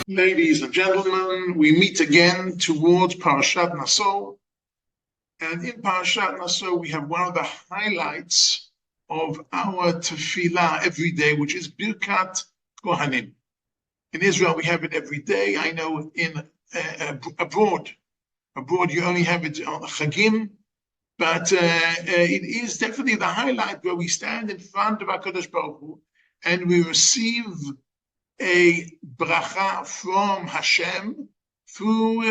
Ladies and gentlemen, we meet again towards Parashat Naso. And in Parashat Naso, we have one of the highlights of our tefillah every day, which is Birkat Kohanim. In Israel, we have it every day. I know abroad you only have it on Chagim, but it is definitely the highlight where we stand in front of HaKadosh Baruch Hu and we receive a bracha from Hashem through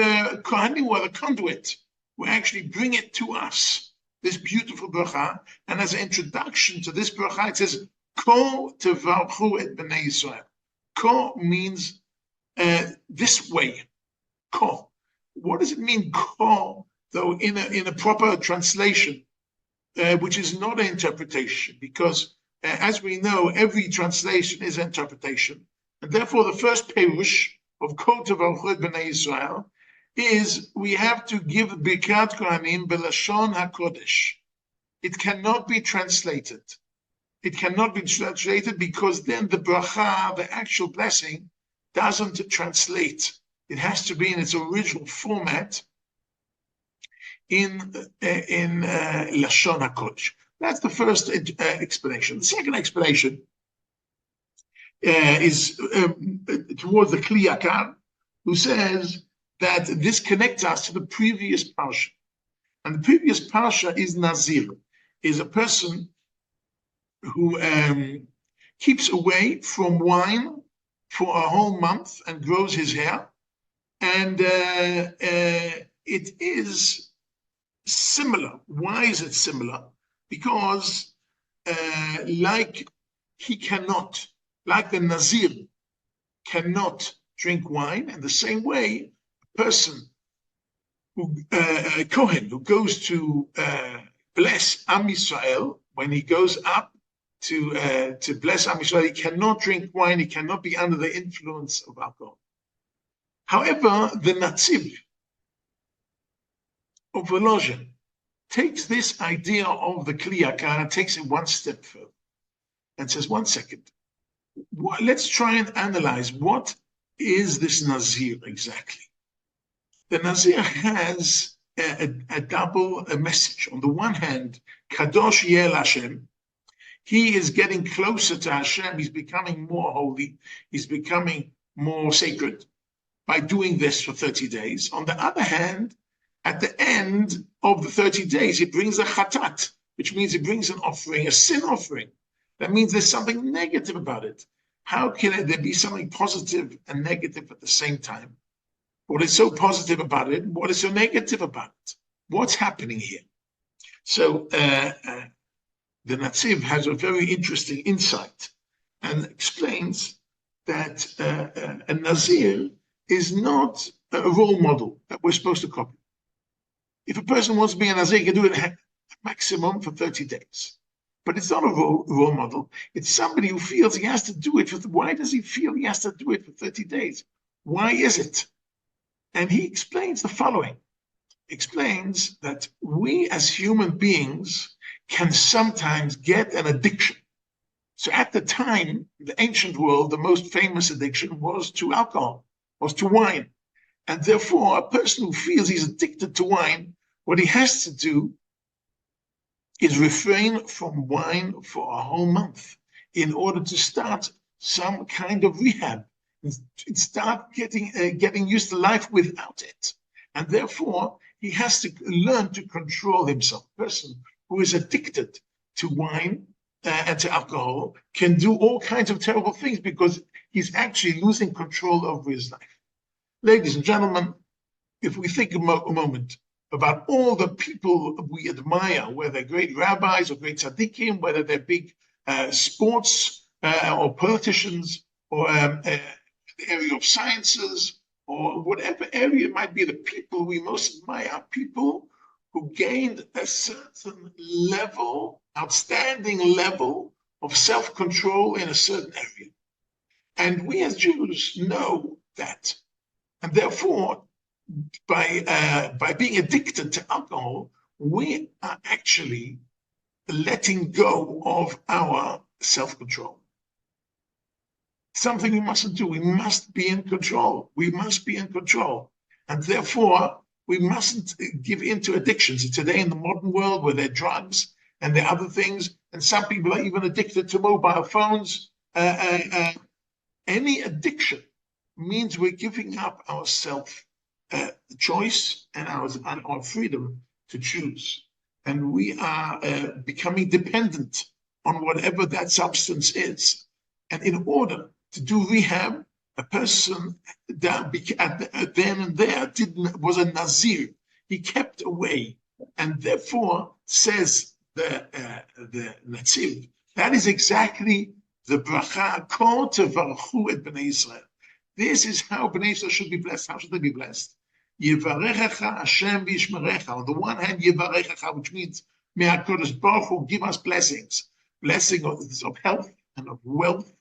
Kohanim, or the conduit. We actually bring it to us, this beautiful bracha. And as an introduction to this bracha, it says, Ko tevarchu et bnei Yisrael. Ko means this way. Ko. What does it mean, ko, though, in a proper translation, which is not an interpretation? Because, as we know, every translation is an interpretation. And therefore, the first perush of Ko tevarchu et bnei Yisrael is we have to give Birkat Kohanim belashon hakodesh. It cannot be translated. It cannot be translated because then the bracha, the actual blessing, doesn't translate. It has to be in its original format in lashon hakodesh. That's the first explanation. The second explanation is towards the Kli Yakar, who says that this connects us to the previous parsha. And the previous parsha is Nazir, is a person who keeps away from wine for a whole month and grows his hair. And it is similar. Why is it similar? Because like the Nazir cannot drink wine, in the same way, a person who, Kohen, who goes to bless Am Yisrael, when he goes up to bless Am Yisrael, he cannot drink wine, he cannot be under the influence of alcohol. However, the Natziv of Volozhin takes this idea of the Kli Yakar and takes it one step further and says, 1 second, let's try and analyze what is this Nazir exactly. The Nazir has a double message. On the one hand, Kadosh Yeh Hashem, he is getting closer to Hashem, he's becoming more holy, he's becoming more sacred by doing this for 30 days. On the other hand, at the end of the 30 days, he brings a chatat, which means he brings an offering, a sin offering. That means there's something negative about it. How can there be something positive and negative at the same time? What is so positive about it? What is so negative about it? What's happening here? So the Natziv has a very interesting insight and explains that a Nazir is not a role model that we're supposed to copy. If a person wants to be a Nazir, he can do it a maximum for 30 days. But it's not a role model. It's somebody who feels he has to do it. Why does he feel he has to do it for 30 days? Why is it? And he explains the following. He explains that we as human beings can sometimes get an addiction. So at the time, the ancient world, the most famous addiction was to alcohol, was to wine. And therefore, a person who feels he's addicted to wine, what he has to do is refrain from wine for a whole month in order to start some kind of rehab, and start getting used to life without it. And therefore, he has to learn to control himself. A person who is addicted to wine and to alcohol can do all kinds of terrible things because he's actually losing control over his life. Ladies and gentlemen, if we think a moment about all the people we admire, whether they're great rabbis or great tzaddikim, whether they're big sports or politicians or the area of sciences or whatever area it might be, the people we most admire are people who gained a certain level, outstanding level of self-control in a certain area. And we as Jews know that. And therefore, by being addicted to alcohol, we are actually letting go of our self-control. something we mustn't do. We must be in control. We must be in control. And therefore, we mustn't give in to addictions. Today in the modern world where there are drugs and there are other things, and some people are even addicted to mobile phones. Any addiction means we're giving up our self-choice and our freedom to choose. And we are becoming dependent on whatever that substance is. And in order to do rehab, a person then and there was a Nazir. He kept away, and therefore says the Netziv, that is exactly the bracha, kol tevarchu et bnei Israel. This is how bnei Israel should be blessed. How should they be blessed? Yivarechecha Hashem v'yishmerecha. On the one hand, Yivarechecha, which means may HaKadosh Baruch Hu give us blessings, blessing of health and of wealth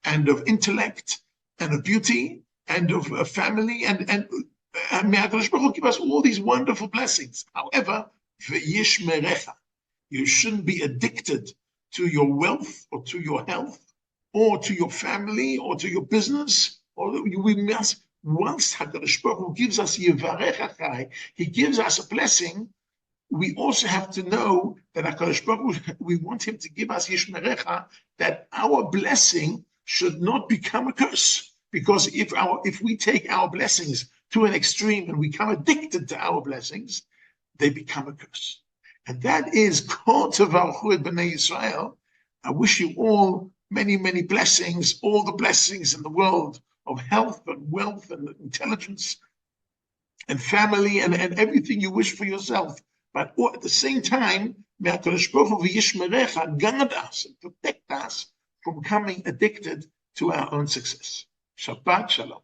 and of intellect and of beauty and of family, and may HaKadosh Baruch Hu give us all these wonderful blessings. However, v'yishmerecha, you shouldn't be addicted to your wealth or to your health or to your family or to your business. Or we must, once HaKadosh Baruch Hu gives us Yivarechachai, He gives us a blessing, we also have to know that HaKadosh Baruch Hu, we want Him to give us Yishmerecha, that our blessing should not become a curse. Because if we take our blessings to an extreme and we become addicted to our blessings, they become a curse. And that is Kol Tevarchu et Bnei Yisrael. I wish you all many, many blessings, all the blessings in the world of health and wealth and intelligence and family and everything you wish for yourself. But at the same time, may HaKadosh Baruch Hu v'yishmerecha guard us and protect us from becoming addicted to our own success. Shabbat Shalom.